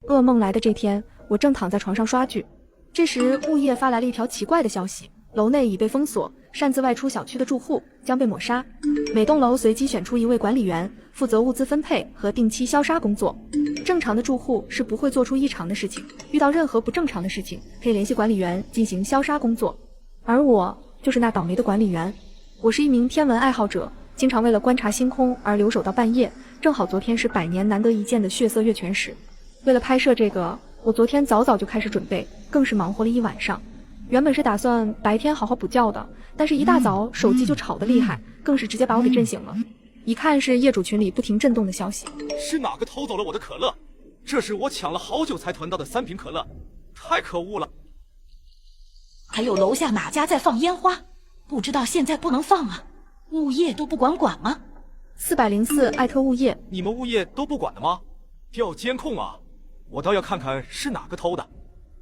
噩梦来的这天，我正躺在床上刷剧，这时物业发来了一条奇怪的消息：楼内已被封锁，擅自外出小区的住户将被抹杀。每栋楼随机选出一位管理员，负责物资分配和定期消杀工作。正常的住户是不会做出异常的事情，遇到任何不正常的事情，可以联系管理员进行消杀工作。而我就是那倒霉的管理员。我是一名天文爱好者，经常为了观察星空而留守到半夜，正好昨天是100年难得一见的血色月全食。为了拍摄这个，我昨天早早就开始准备，更是忙活了一晚上。原本是打算白天好好补觉的，但是一大早手机就吵得厉害，更是直接把我给震醒了。一看是业主群里不停震动的消息，是哪个偷走了我的可乐？这是我抢了好久才囤到的3瓶可乐，太可恶了！还有楼下哪家在放烟花？不知道现在不能放啊，物业都不管吗？404艾特物业，你们物业都不管的吗？调监控啊！我倒要看看是哪个偷的。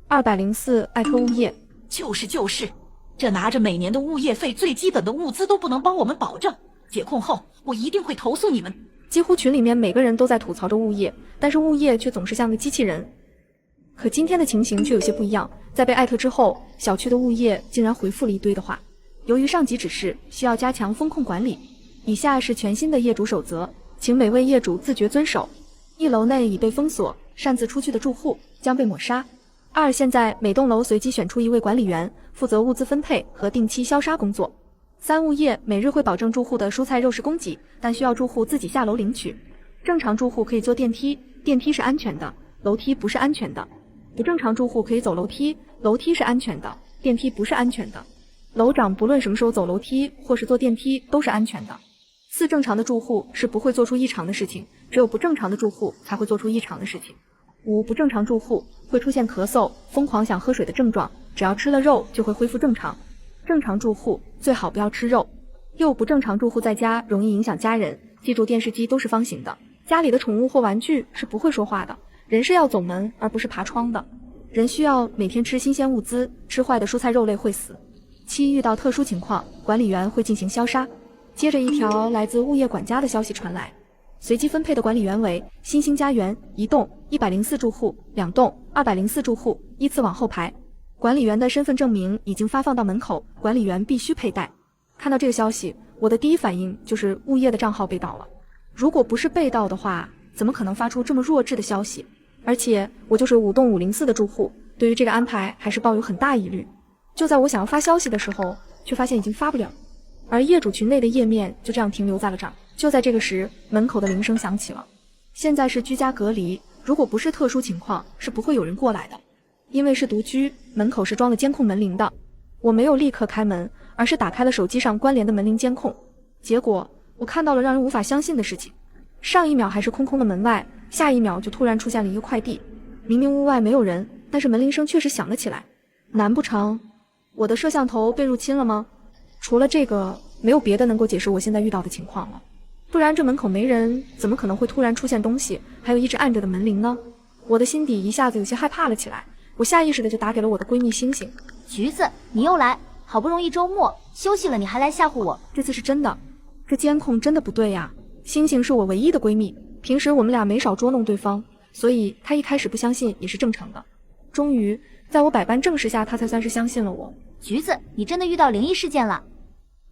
204艾特物业，就是，这拿着每年的物业费，最基本的物资都不能帮我们保证。解控后，我一定会投诉你们。几乎群里面每个人都在吐槽着物业，但是物业却总是像个机器人。可今天的情形却有些不一样，在被艾特之后，小区的物业竟然回复了一堆的话。由于上级指示需要加强风控管理，以下是全新的业主守则，请每位业主自觉遵守。1楼内已被封锁，擅自出去的住户将被抹杀。2现在每栋楼随机选出一位管理员，负责物资分配和定期消杀工作。3物业每日会保证住户的蔬菜肉食供给，但需要住户自己下楼领取。正常住户可以坐电梯，电梯是安全的，楼梯不是安全的。不正常住户可以走楼梯，楼梯是安全的，电梯不是安全的。楼长不论什么时候走楼梯或是坐电梯都是安全的。4正常的住户是不会做出异常的事情，只有不正常的住户才会做出异常的事情。5不正常住户会出现咳嗽、疯狂想喝水的症状，只要吃了肉就会恢复正常。正常住户最好不要吃肉。6不正常住户在家容易影响家人，记住电视机都是方形的，家里的宠物或玩具是不会说话的，人是要走门而不是爬窗的。人需要每天吃新鲜物资，吃坏的蔬菜肉类会死。7遇到特殊情况，管理员会进行消杀。接着一条来自物业管家的消息传来，随机分配的管理员为新兴家园1栋104住户，2栋204住户，依次往后排。管理员的身份证明已经发放到门口，管理员必须佩戴。看到这个消息，我的第一反应就是物业的账号被盗了。如果不是被盗的话，怎么可能发出这么弱智的消息？而且我就是5栋504的住户，对于这个安排还是抱有很大疑虑。就在我想要发消息的时候，却发现已经发不了。而业主群内的页面就这样停留在了这儿。就在这个时，门口的铃声响起了。现在是居家隔离，如果不是特殊情况，是不会有人过来的。因为是独居，门口是装了监控门铃的。我没有立刻开门，而是打开了手机上关联的门铃监控。结果我看到了让人无法相信的事情，上一秒还是空空的门外，下一秒就突然出现了一个快递。明明屋外没有人，但是门铃声确实响了起来。难不成我的摄像头被入侵了吗？除了这个，没有别的能够解释我现在遇到的情况了。不然这门口没人，怎么可能会突然出现东西，还有一直按着的门铃呢？我的心底一下子有些害怕了起来，我下意识的就打给了我的闺蜜星星。橘子，你又来，好不容易周末休息了，你还来吓唬我？这次是真的，这监控真的不对呀。星星是我唯一的闺蜜，平时我们俩没少捉弄对方，所以她一开始不相信也是正常的。终于在我百般证实下，她才算是相信了我。橘子，你真的遇到灵异事件了。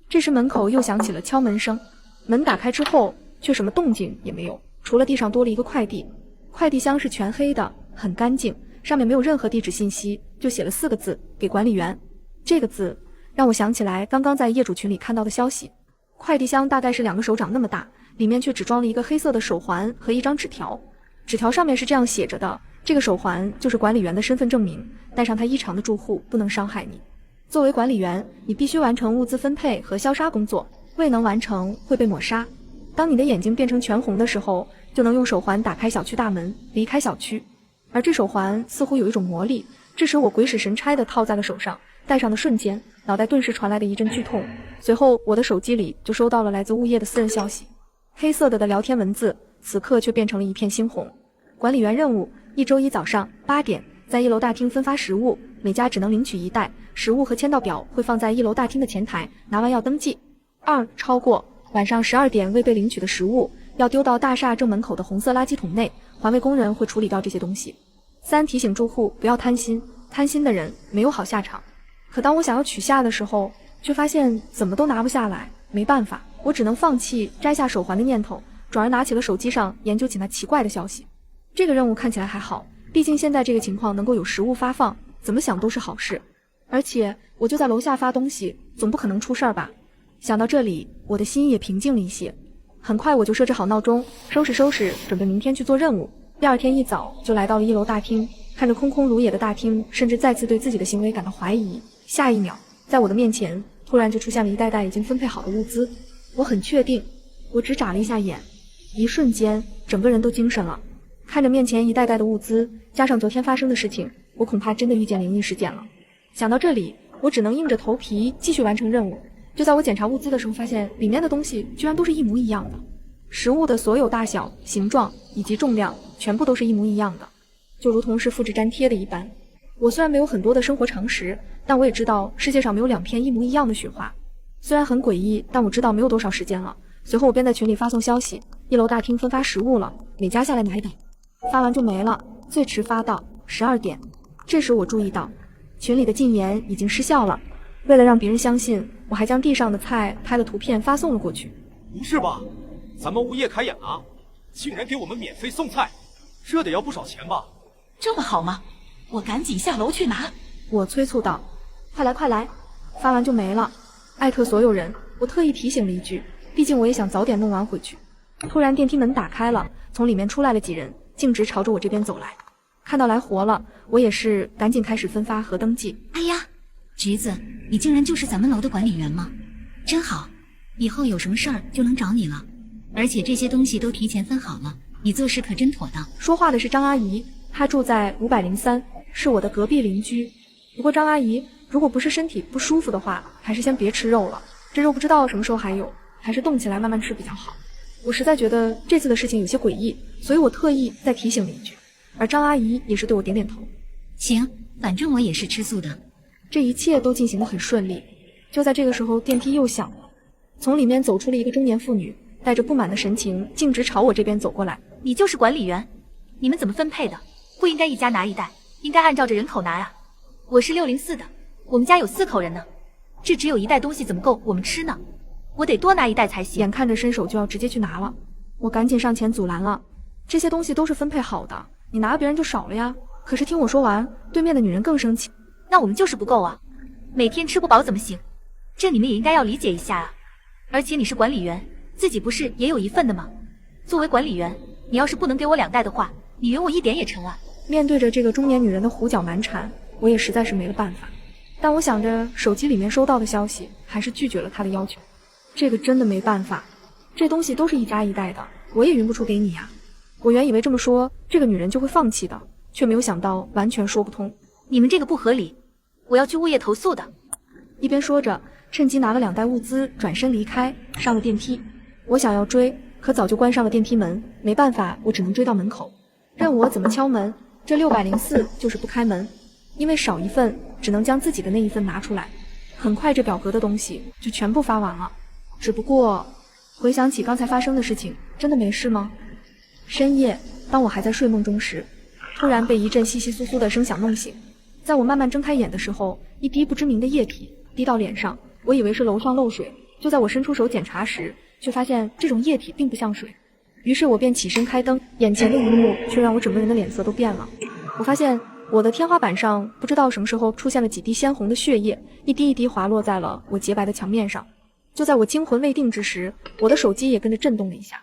这时门口又响起了敲门声，门打开之后却什么动静也没有，除了地上多了一个快递。快递箱是全黑的，很干净，上面没有任何地址信息，就写了4个字，给管理员。这个字让我想起来刚刚在业主群里看到的消息。快递箱大概是2个手掌那么大，里面却只装了一个黑色的手环和一张纸条。纸条上面是这样写着的，这个手环就是管理员的身份证明，带上它异常的住户不能伤害你。作为管理员，你必须完成物资分配和消杀工作，未能完成会被抹杀。当你的眼睛变成全红的时候，就能用手环打开小区大门，离开小区。而这手环似乎有一种魔力，致使我鬼使神差地套在了手上，戴上的瞬间，脑袋顿时传来了一阵剧痛。随后我的手机里就收到了来自物业的私人消息，黑色的聊天文字此刻却变成了一片猩红。管理员任务：1周1早上8点，在1楼大厅分发食物，每家只能领取1袋，食物和签到表会放在1楼大厅的前台，拿完要登记。2超过晚上12点未被领取的食物要丢到大厦正门口的红色垃圾桶内，环卫工人会处理掉这些东西。3提醒住户不要贪心，贪心的人没有好下场。可当我想要取下的时候，却发现怎么都拿不下来，没办法，我只能放弃摘下手环的念头，转而拿起了手机上研究起那奇怪的消息。这个任务看起来还好，毕竟现在这个情况能够有食物发放，怎么想都是好事。而且我就在楼下发东西，总不可能出事儿吧。想到这里，我的心也平静了一些。很快我就设置好闹钟，收拾，准备明天去做任务。第二天一早就来到了1楼大厅，看着空空如也的大厅，甚至再次对自己的行为感到怀疑。下一秒，在我的面前突然就出现了一袋袋已经分配好的物资。我很确定，我只眨了一下眼，一瞬间整个人都精神了。看着面前一袋袋的物资，加上昨天发生的事情，我恐怕真的遇见灵异事件了。想到这里，我只能硬着头皮继续完成任务。就在我检查物资的时候，发现里面的东西居然都是一模一样的，食物的所有大小、形状以及重量全部都是一模一样的，就如同是复制粘贴的一般。我虽然没有很多的生活常识，但我也知道世界上没有2片一模一样的雪花。虽然很诡异，但我知道没有多少时间了。随后我便在群里发送消息，1楼大厅分发食物了，每家下来拿一袋。发完就没了，最迟发到12点。这时我注意到群里的禁言已经失效了，为了让别人相信，我还将地上的菜拍了图片发送了过去。不是吧？咱们物业开眼了，竟然给我们免费送菜，这得要不少钱吧？这么好吗？我赶紧下楼去拿。我催促道：快来快来，发完就没了，艾特所有人。我特意提醒了一句，毕竟我也想早点弄完回去。突然电梯门打开了，从里面出来了几人，径直朝着我这边走来。看到来活了，我也是赶紧开始分发和登记。哎呀，侄子，你竟然就是咱们楼的管理员吗？真好，以后有什么事儿就能找你了。而且这些东西都提前分好了，你做事可真妥当。说话的是张阿姨，她住在503，是我的隔壁邻居。不过张阿姨，如果不是身体不舒服的话，还是先别吃肉了，这肉不知道什么时候还有，还是冻起来慢慢吃比较好。我实在觉得这次的事情有些诡异，所以我特意再提醒了一句，而张阿姨也是对我点点头。行，反正我也是吃素的。这一切都进行得很顺利。就在这个时候，电梯又响了，从里面走出了一个中年妇女，带着不满的神情，径直朝我这边走过来。你就是管理员，你们怎么分配的？不应该一家拿一袋，应该按照着人口拿啊。我是604的，我们家有4口人呢，这只有1袋东西怎么够我们吃呢？我得多拿1袋才行。眼看着伸手就要直接去拿了，我赶紧上前阻拦了。这些东西都是分配好的，你拿了别人就少了呀。可是听我说完，对面的女人更生气。那我们就是不够啊，每天吃不饱怎么行？这你们也应该要理解一下啊。而且你是管理员，自己不是也有一份的吗？作为管理员，你要是不能给我2袋的话，你匀我1点也成啊。面对着这个中年女人的胡搅蛮缠，我也实在是没了办法。但我想着手机里面收到的消息，还是拒绝了她的要求。这个真的没办法，这东西都是1家1袋的，我也匀不出给你呀。我原以为这么说，这个女人就会放弃的，却没有想到完全说不通。你们这个不合理，我要去物业投诉的。一边说着，趁机拿了2袋物资，转身离开，上了电梯。我想要追，可早就关上了电梯门，没办法，我只能追到门口。任我怎么敲门，这604就是不开门，因为少一份，只能将自己的那一份拿出来。很快，这表格的东西就全部发完了。只不过，回想起刚才发生的事情，真的没事吗？深夜，当我还在睡梦中时，突然被一阵窸窸窣窣的声响弄醒。在我慢慢睁开眼的时候，一滴不知名的液体滴到脸上，我以为是楼上漏水。就在我伸出手检查时，却发现这种液体并不像水。于是我便起身开灯，眼前的一幕却让我整个人的脸色都变了。我发现我的天花板上不知道什么时候出现了几滴鲜红的血液，一滴一滴滑落在了我洁白的墙面上。就在我惊魂未定之时，我的手机也跟着震动了一下。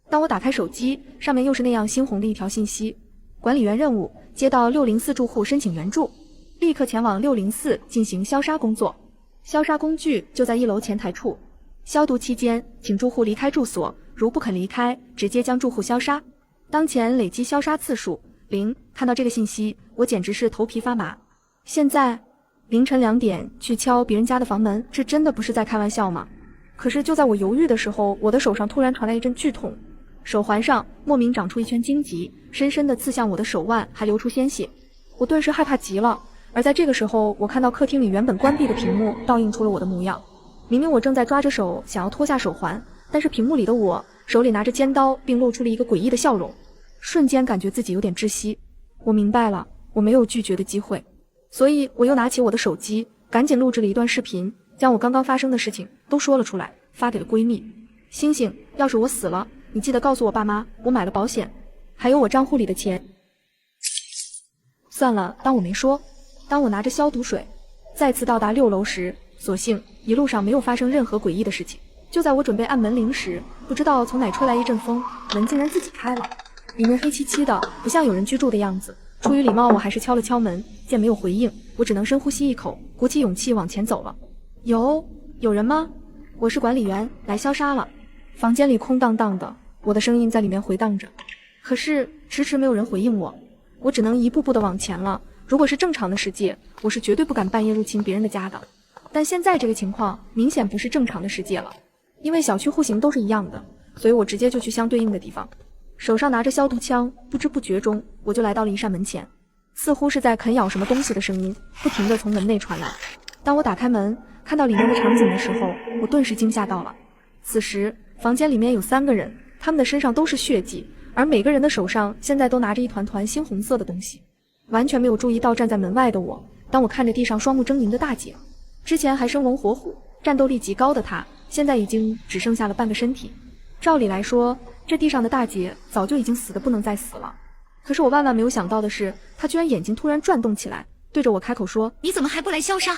当我打开手机，上面又是那样猩红的一条信息：管理员任务，接到604住户申请援助，立刻前往604进行消杀工作。消杀工具就在1楼前台处。消毒期间，请住户离开住所，如不肯离开，直接将住户消杀。当前累计消杀次数0。看到这个信息，我简直是头皮发麻。现在凌晨2点去敲别人家的房门，这真的不是在开玩笑吗？可是就在我犹豫的时候，我的手上突然传来一阵剧痛，手环上莫名长出一圈荆棘，深深地刺向我的手腕，还流出鲜血。我顿时害怕极了。而在这个时候，我看到客厅里原本关闭的屏幕倒映出了我的模样。明明我正在抓着手想要脱下手环，但是屏幕里的我手里拿着尖刀，并露出了一个诡异的笑容。瞬间感觉自己有点窒息。我明白了，我没有拒绝的机会，所以我又拿起我的手机，赶紧录制了一段视频，将我刚刚发生的事情都说了出来，发给了闺蜜。星星，要是我死了，你记得告诉我爸妈，我买了保险，还有我账户里的钱。算了，当我没说。当我拿着消毒水再次到达6楼时，所幸一路上没有发生任何诡异的事情。就在我准备按门铃时，不知道从哪吹来一阵风，门竟然自己开了，里面黑漆漆的，不像有人居住的样子。出于礼貌，我还是敲了敲门，见没有回应，我只能深呼吸一口，鼓起勇气往前走了。有人吗？我是管理员，来消杀了。房间里空荡荡的，我的声音在里面回荡着，可是迟迟没有人回应我，我只能一步步的往前了。如果是正常的世界，我是绝对不敢半夜入侵别人的家的，但现在这个情况明显不是正常的世界了，因为小区户型都是一样的，所以我直接就去相对应的地方，手上拿着消毒枪，不知不觉中我就来到了一扇门前，似乎是在啃咬什么东西的声音不停地从门内传来。当我打开门看到里面的场景的时候，我顿时惊吓到了。此时房间里面有3个人，他们的身上都是血迹，而每个人的手上现在都拿着一团团猩红色的东西。完全没有注意到站在门外的我，当我看着地上双目狰狞的大姐，之前还生龙活虎战斗力极高的她，现在已经只剩下了半个身体。照理来说，这地上的大姐早就已经死得不能再死了，可是我万万没有想到的是，她居然眼睛突然转动起来，对着我开口说：你怎么还不来消杀？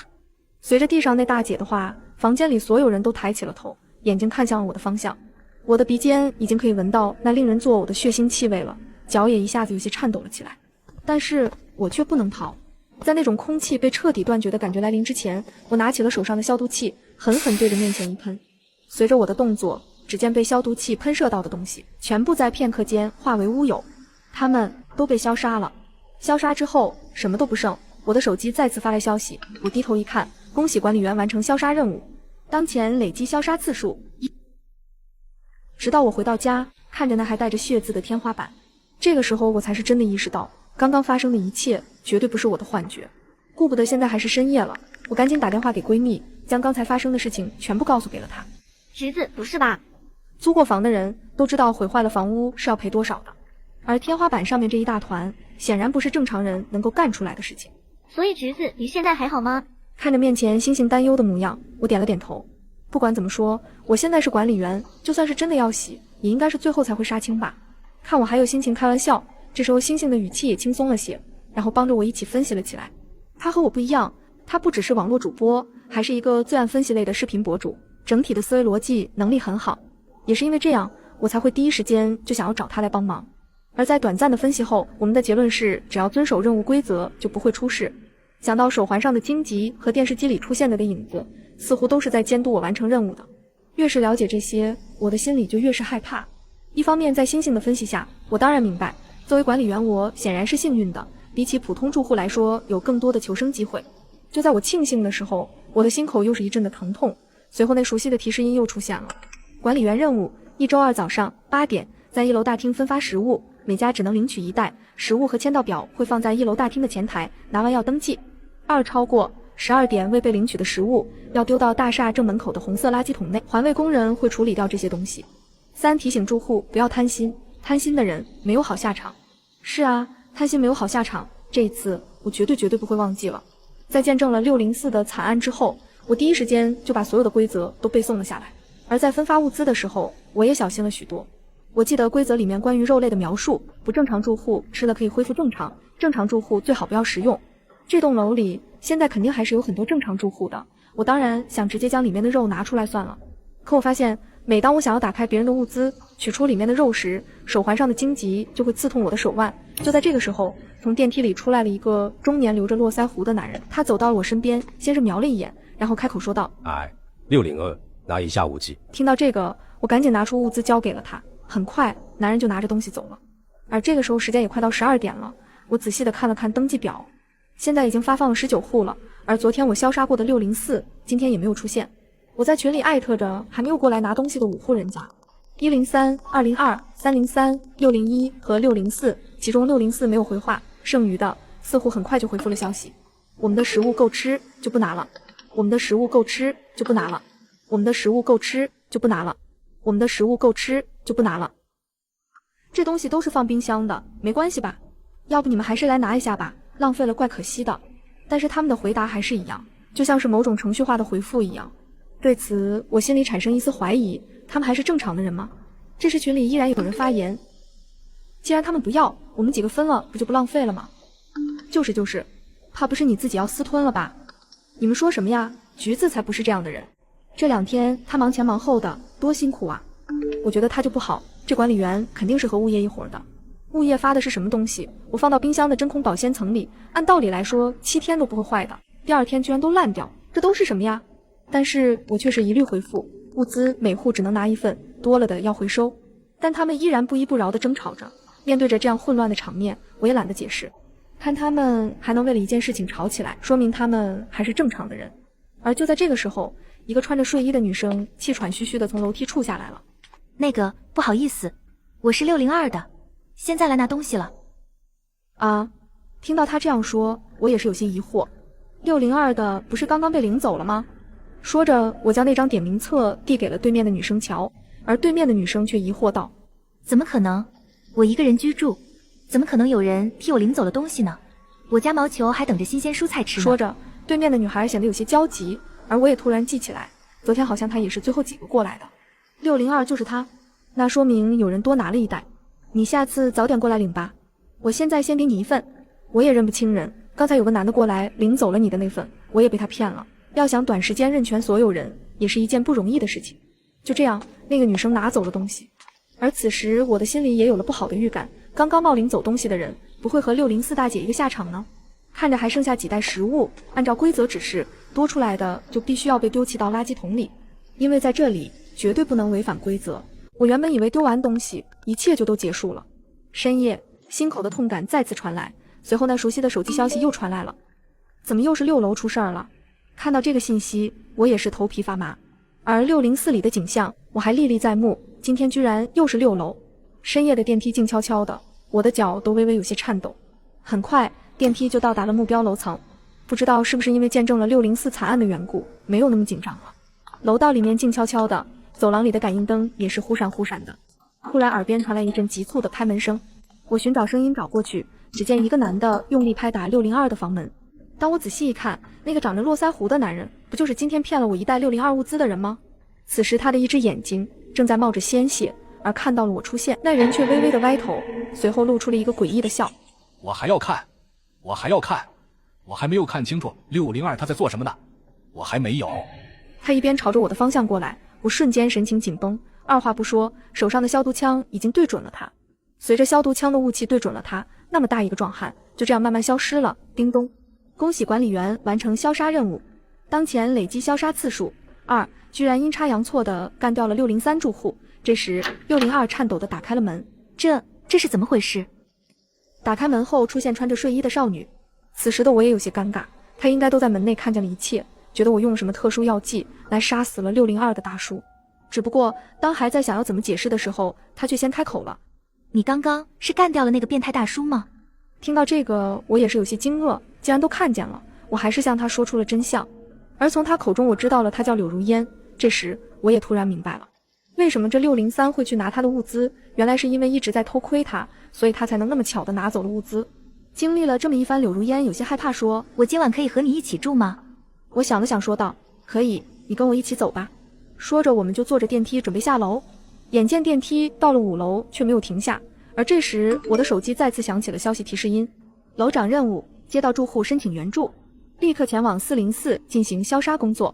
随着地上那大姐的话，房间里所有人都抬起了头，眼睛看向了我的方向。我的鼻尖已经可以闻到那令人作呕的血腥气味了，脚也一下子有些颤抖了起来。但是我却不能逃，在那种空气被彻底断绝的感觉来临之前，我拿起了手上的消毒器，狠狠对着面前一喷。随着我的动作，只见被消毒器喷射到的东西全部在片刻间化为乌有，他们都被消杀了。消杀之后什么都不剩，我的手机再次发来消息，我低头一看，恭喜管理员完成消杀任务，当前累计消杀次数1。直到我回到家，看着那还带着血渍的天花板，这个时候我才是真的意识到，刚刚发生的一切绝对不是我的幻觉。顾不得现在还是深夜了，我赶紧打电话给闺蜜，将刚才发生的事情全部告诉给了她。侄子，不是吧？租过房的人都知道毁坏了房屋是要赔多少的，而天花板上面这一大团显然不是正常人能够干出来的事情。所以侄子，你现在还好吗？看着面前星星担忧的模样，我点了点头。不管怎么说，我现在是管理员，就算是真的要洗，也应该是最后才会杀青吧。看我还有心情开玩笑，这时候星星的语气也轻松了些，然后帮着我一起分析了起来。他和我不一样，他不只是网络主播，还是一个罪案分析类的视频博主，整体的思维逻辑能力很好。也是因为这样，我才会第一时间就想要找他来帮忙。而在短暂的分析后，我们的结论是，只要遵守任务规则就不会出事。想到手环上的荆棘和电视机里出现的影子，似乎都是在监督我完成任务的。越是了解这些，我的心里就越是害怕。一方面在星星的分析下，我当然明白，作为管理员我显然是幸运的，比起普通住户来说有更多的求生机会。就在我庆幸的时候，我的心口又是一阵的疼痛，随后那熟悉的提示音又出现了。管理员任务：1周2早上8点，在1楼大厅分发食物，每家只能领取1袋，食物和签到表会放在1楼大厅的前台，拿完要登记。2超过12点未被领取的食物要丢到大厦正门口的红色垃圾桶内，环卫工人会处理掉这些东西。3提醒住户不要贪心，贪心的人没有好下场。是啊，贪心没有好下场，这一次我绝对不会忘记了。在见证了604的惨案之后，我第一时间就把所有的规则都背诵了下来，而在分发物资的时候，我也小心了许多。我记得规则里面关于肉类的描述，不正常住户吃了可以恢复正常，正常住户最好不要食用。这栋楼里现在肯定还是有很多正常住户的，我当然想直接将里面的肉拿出来算了。可我发现，每当我想要打开别人的物资，取出里面的肉时，手环上的荆棘就会刺痛我的手腕。就在这个时候，从电梯里出来了一个中年留着络腮胡的男人，他走到了我身边，先是瞄了一眼，然后开口说道：“602，拿一下武器。”听到这个，我赶紧拿出物资交给了他。很快，男人就拿着东西走了。而这个时候时间也快到12点了，我仔细地看了看登记表，现在已经发放了19户了，而昨天我消杀过的604今天也没有出现。我在群里艾特着还没有过来拿东西的5户人家，103、202、303、601和604，其中604没有回话，剩余的似乎很快就回复了消息。我们的食物够吃，就不拿了。我们的食物够吃，就不拿了。我们的食物够吃，就不拿了。我们的食物够吃，就不拿了。这东西都是放冰箱的，没关系吧？要不你们还是来拿一下吧，浪费了怪可惜的。但是他们的回答还是一样，就像是某种程序化的回复一样。对此我心里产生一丝怀疑，他们还是正常的人吗？这时群里依然有人发言，既然他们不要，我们几个分了不就不浪费了吗？就是，怕不是你自己要私吞了吧？你们说什么呀？橘子才不是这样的人，这2天他忙前忙后的，多辛苦啊！我觉得他就不好，这管理员肯定是和物业一伙的。物业发的是什么东西？我放到冰箱的真空保鲜层里，按道理来说7天都不会坏的，第2天居然都烂掉，这都是什么呀？但是我却是一律回复，物资每户只能拿1份，多了的要回收。但他们依然不依不饶地争吵着。面对着这样混乱的场面，我也懒得解释。看他们还能为了一件事情吵起来，说明他们还是正常的人。而就在这个时候，一个穿着睡衣的女生气喘吁吁地从楼梯处下来了。那个，不好意思，我是602的，现在来拿东西了。啊，听到她这样说，我也是有些疑惑。602的不是刚刚被领走了吗？说着，我将那张点名册递给了对面的女生瞧，而对面的女生却疑惑道：怎么可能？我一个人居住，怎么可能有人替我领走了东西呢？我家毛球还等着新鲜蔬菜吃呢。说着，对面的女孩显得有些焦急，而我也突然记起来，昨天好像她也是最后几个过来的。602就是她，那说明有人多拿了1袋。你下次早点过来领吧，我现在先给你1份。我也认不清人，刚才有个男的过来领走了你的那份，我也被他骗了。要想短时间认全所有人，也是一件不容易的事情。就这样，那个女生拿走了东西，而此时我的心里也有了不好的预感，刚刚冒领走东西的人，不会和604大姐一个下场呢？看着还剩下几袋食物，按照规则指示，多出来的就必须要被丢弃到垃圾桶里，因为在这里绝对不能违反规则。我原本以为丢完东西，一切就都结束了。深夜，心口的痛感再次传来，随后那熟悉的手机消息又传来了，怎么又是6楼出事儿了？看到这个信息，我也是头皮发麻。而604里的景象，我还历历在目，今天居然又是6楼。深夜的电梯静悄悄的，我的脚都微微有些颤抖。很快，电梯就到达了目标楼层。不知道是不是因为见证了604惨案的缘故，没有那么紧张了。楼道里面静悄悄的，走廊里的感应灯也是忽闪忽闪的。突然耳边传来一阵急促的拍门声，我寻找声音找过去，只见一个男的用力拍打602的房门。当我仔细一看，那个长着络腮胡的男人，不就是今天骗了我1袋602物资的人吗？此时他的一只眼睛正在冒着鲜血，而看到了我出现，那人却微微的歪头，随后露出了一个诡异的笑。我还要看，我还没有看清楚602他在做什么呢，我还没有。他一边朝着我的方向过来，我瞬间神情紧绷，二话不说，手上的消毒枪已经对准了他。随着消毒枪的雾气对准了他，那么大一个壮汉就这样慢慢消失了。叮咚，恭喜管理员完成消杀任务，当前累计消杀次数2，居然阴差阳错的干掉了603住户。这时602颤抖的打开了门，这是怎么回事？打开门后出现穿着睡衣的少女，此时的我也有些尴尬，她应该都在门内看见了一切，觉得我用了什么特殊药剂来杀死了602的大叔。只不过当还在想要怎么解释的时候，她却先开口了：你刚刚是干掉了那个变态大叔吗？听到这个，我也是有些惊愕，既然都看见了，我还是向她说出了真相。而从她口中我知道了她叫柳如烟。这时我也突然明白了，为什么这603会去拿她的物资，原来是因为一直在偷窥她，所以她才能那么巧的拿走了物资。经历了这么一番，柳如烟有些害怕说：我今晚可以和你一起住吗？我想了想说道：可以，你跟我一起走吧。说着我们就坐着电梯准备下楼，眼见电梯到了5楼却没有停下，而这时我的手机再次响起了消息提示音：楼长任务，接到住户申请援助，立刻前往404进行消杀工作，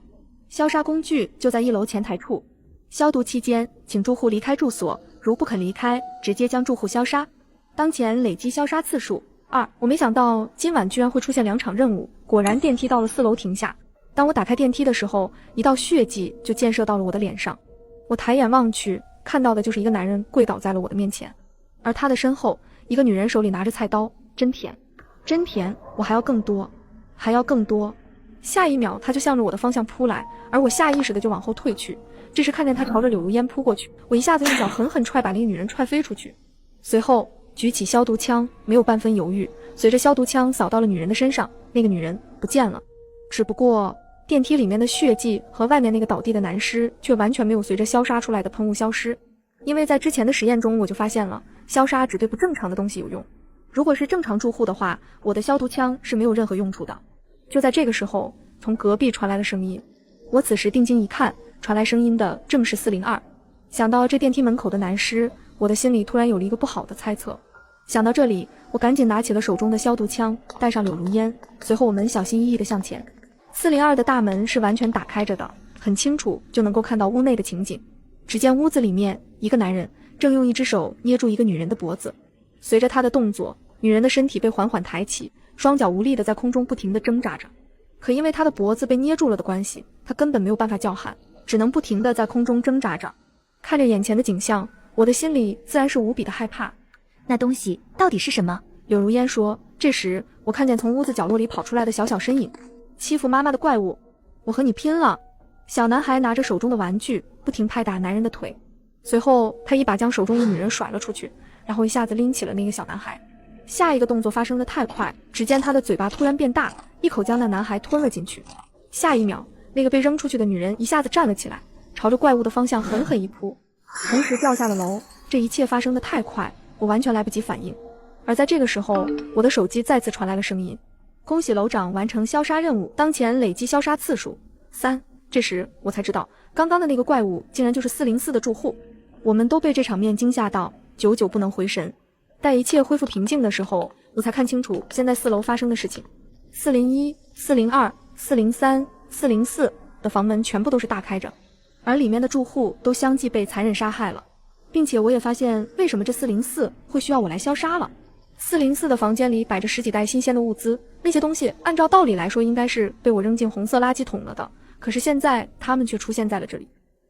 消杀工具就在1楼前台处，消毒期间请住户离开住所，如不肯离开直接将住户消杀，当前累计消杀次数2。我没想到今晚居然会出现2场任务，果然电梯到了4楼停下。当我打开电梯的时候，一道血迹就溅射到了我的脸上，我抬眼望去，看到的就是一个男人跪倒在了我的面前，而他的身后一个女人手里拿着菜刀，真甜真甜，我还要更多还要更多。下一秒他就向着我的方向扑来，而我下意识的就往后退去，这时看见他朝着柳如烟扑过去，我一下子用脚狠狠踹把那个女人踹飞出去，随后举起消毒枪，没有半分犹豫，随着消毒枪扫到了女人的身上，那个女人不见了。只不过电梯里面的血迹和外面那个倒地的男尸却完全没有随着消杀出来的喷雾消失，因为在之前的实验中我就发现了，消杀只对不正常的东西有用，如果是正常住户的话，我的消毒枪是没有任何用处的。就在这个时候，从隔壁传来了声音。我此时定睛一看，传来声音的正是402。想到这电梯门口的男尸，我的心里突然有了一个不好的猜测。想到这里，我赶紧拿起了手中的消毒枪，带上柳如烟，随后我们小心翼翼地向前。402的大门是完全打开着的，很清楚就能够看到屋内的情景。只见屋子里面，一个男人正用一只手捏住一个女人的脖子，随着他的动作，女人的身体被缓缓抬起，双脚无力地在空中不停地挣扎着。可因为她的脖子被捏住了的关系，她根本没有办法叫喊，只能不停地在空中挣扎着。看着眼前的景象，我的心里自然是无比的害怕。那东西到底是什么？柳如烟说。这时我看见从屋子角落里跑出来的小小身影，欺负妈妈的怪物，我和你拼了！小男孩拿着手中的玩具，不停拍打男人的腿，随后他一把将手中的女人甩了出去，然后一下子拎起了那个小男孩。下一个动作发生的太快，只见他的嘴巴突然变大，一口将那男孩吞了进去。下一秒，那个被扔出去的女人一下子站了起来，朝着怪物的方向狠狠一扑，同时掉下了楼。这一切发生的太快，我完全来不及反应。而在这个时候，我的手机再次传来了声音：恭喜楼长完成消杀任务，当前累计消杀次数3。这时我才知道，刚刚的那个怪物竟然就是404的住户。我们都被这场面惊吓到，久久不能回神。待一切恢复平静的时候，我才看清楚现在4楼发生的事情。401、402、403、404的房门全部都是大开着，而里面的住户都相继被残忍杀害了，并且我也发现为什么这404会需要我来消杀了。404的房间里摆着10几袋新鲜的物资，那些东西按照道理来说应该是被我扔进红色垃圾桶了的，可是现在他们却出现在了这里。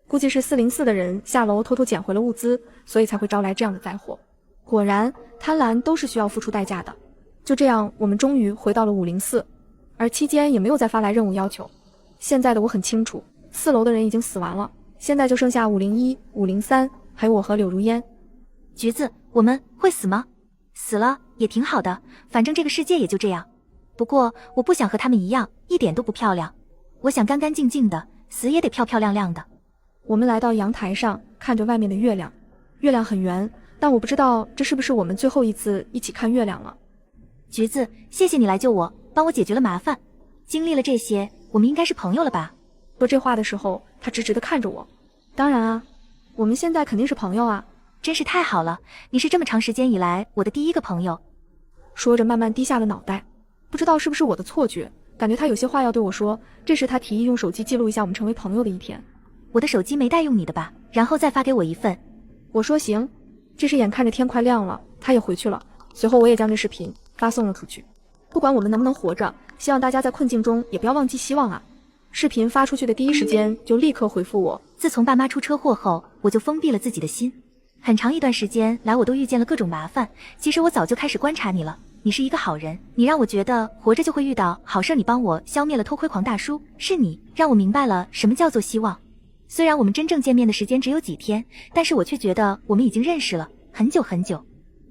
估计是404的人下楼偷偷捡回了物资，所以才会招来这样的灾祸。果然，贪婪都是需要付出代价的。就这样，我们终于回到了504，而期间也没有再发来任务要求。现在的我很清楚，4楼的人已经死完了，现在就剩下501、503，还有我和柳如烟。橘子，我们会死吗？死了也挺好的，反正这个世界也就这样。不过我不想和他们一样，一点都不漂亮。我想干干净净的，死也得漂漂亮亮的。我们来到阳台上，看着外面的月亮。月亮很圆，但我不知道这是不是我们最后一次一起看月亮了。橘子，谢谢你来救我，帮我解决了麻烦。经历了这些，我们应该是朋友了吧？说这话的时候，他直直地看着我。当然啊，我们现在肯定是朋友啊。真是太好了，你是这么长时间以来我的第一个朋友。说着慢慢低下了脑袋，不知道是不是我的错觉，感觉他有些话要对我说。这时他提议用手机记录一下我们成为朋友的一天。我的手机没带用你的吧？然后再发给我一份。我说行。这时眼看着天快亮了，他也回去了。随后我也将这视频发送了出去。不管我们能不能活着，希望大家在困境中也不要忘记希望啊。视频发出去的第一时间就立刻回复我。自从爸妈出车祸后，我就封闭了自己的心。很长一段时间来，我都遇见了各种麻烦。其实我早就开始观察你了，你是一个好人，你让我觉得活着就会遇到好事。你帮我消灭了偷窥狂大叔，是你让我明白了什么叫做希望。虽然我们真正见面的时间只有几天，但是我却觉得我们已经认识了很久很久。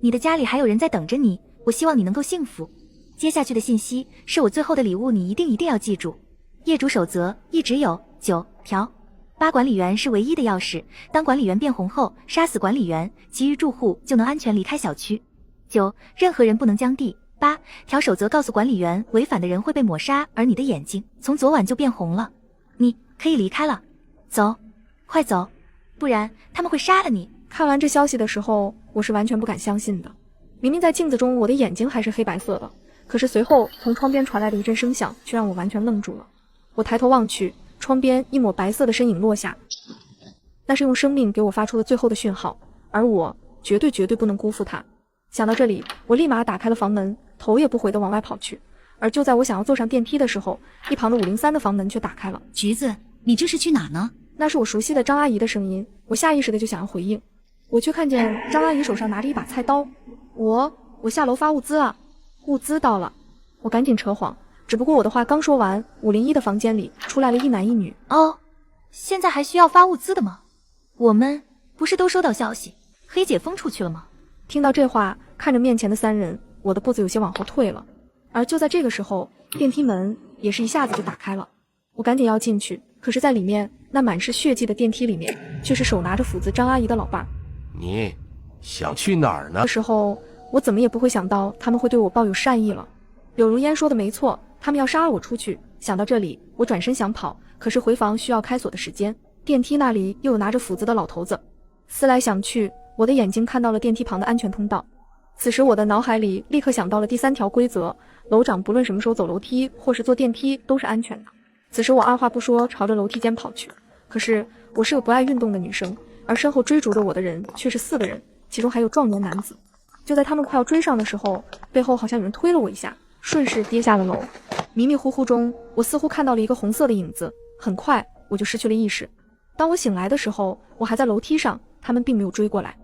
你的家里还有人在等着你，我希望你能够幸福。接下去的信息是我最后的礼物，你一定要记住。业主守则一直有9条。8管理员是唯一的钥匙，当管理员变红后，杀死管理员，其余住户就能安全离开小区。9任何人不能将地。8条守则告诉管理员，违反的人会被抹杀，而你的眼睛从昨晚就变红了。你可以离开了，走，快走，不然他们会杀了你。看完这消息的时候，我是完全不敢相信的。明明在镜子中我的眼睛还是黑白色的，可是随后从窗边传来的一阵声响却让我完全愣住了。我抬头望去，窗边一抹白色的身影落下，那是用生命给我发出的最后的讯号，而我绝对不能辜负它。想到这里，我立马打开了房门，头也不回地往外跑去。而就在我想要坐上电梯的时候，一旁的503的房门却打开了。橘子，你这是去哪呢？那是我熟悉的张阿姨的声音，我下意识的就想要回应。我却看见张阿姨手上拿着一把菜刀。我下楼发物资了，物资到了。我赶紧扯谎，只不过我的话刚说完，501的房间里出来了一男一女。哦，现在还需要发物资的吗？我们不是都收到消息，黑姐封出去了吗？听到这话，看着面前的3人，我的步子有些往后退了。而就在这个时候，电梯门也是一下子就打开了。我赶紧要进去，可是在里面那满是血迹的电梯里面，却是手拿着斧子张阿姨的老伴。你想去哪儿呢？这时候我怎么也不会想到他们会对我抱有善意了。柳如烟说的没错，他们要杀了我出去。想到这里，我转身想跑，可是回房需要开锁的时间，电梯那里又有拿着斧子的老头子。思来想去，我的眼睛看到了电梯旁的安全通道。此时我的脑海里立刻想到了第3条规则，楼长不论什么时候走楼梯或是坐电梯都是安全的。此时我二话不说朝着楼梯间跑去。可是我是个不爱运动的女生，而身后追逐着我的人却是4个人，其中还有壮年男子。就在他们快要追上的时候，背后好像有人推了我一下，顺势跌下了楼。迷迷糊糊中，我似乎看到了一个红色的影子，很快我就失去了意识。当我醒来的时候，我还在楼梯上，他们并没有追过来，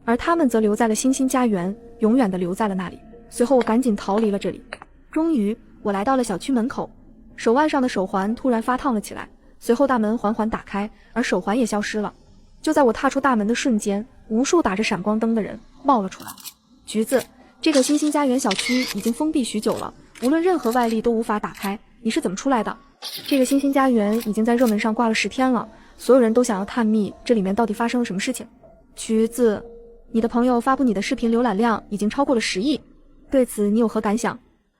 而他们则留在了星星家园，永远地留在了那里。随后我赶紧逃离了这里。终于我来到了小区门口，手腕上的手环突然发烫了起来，随后大门缓缓打开，而手环也消失了。就在我踏出大门的瞬间，无数打着闪光灯的人冒了出来。橘子，这个星星家园小区已经封闭许久了，无论任何外力都无法打开，你是怎么出来的？这个星星家园已经在热门上挂了10天了，所有人都想要探秘这里面到底发生了什么事情。橘子，你的朋友发布你的视频浏览量已经超过了10亿，对此你有何感想？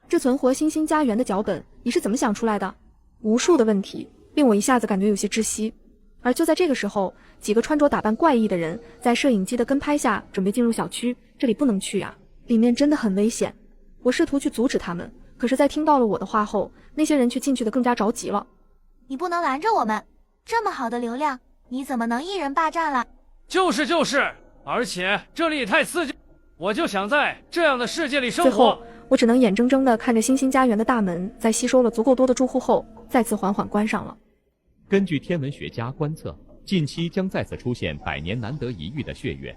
这存活星星家园的脚本你是怎么想出来的？无数的问题令我一下子感觉有些窒息。而就在这个时候，几个穿着打扮怪异的人在摄影机的跟拍下准备进入小区，这里不能去啊，里面真的很危险。我试图去阻止他们，可是在听到了我的话后，那些人却进去的更加着急了。你不能拦着我们，这么好的流量，你怎么能一人霸占了？就是，而且这里也太刺激，我就想在这样的世界里生活。最后我只能眼睁睁地看着星星家园的大门在吸收了足够多的住户后再次缓缓关上了。根据天文学家观测，近期将再次出现100年难得一遇的血月。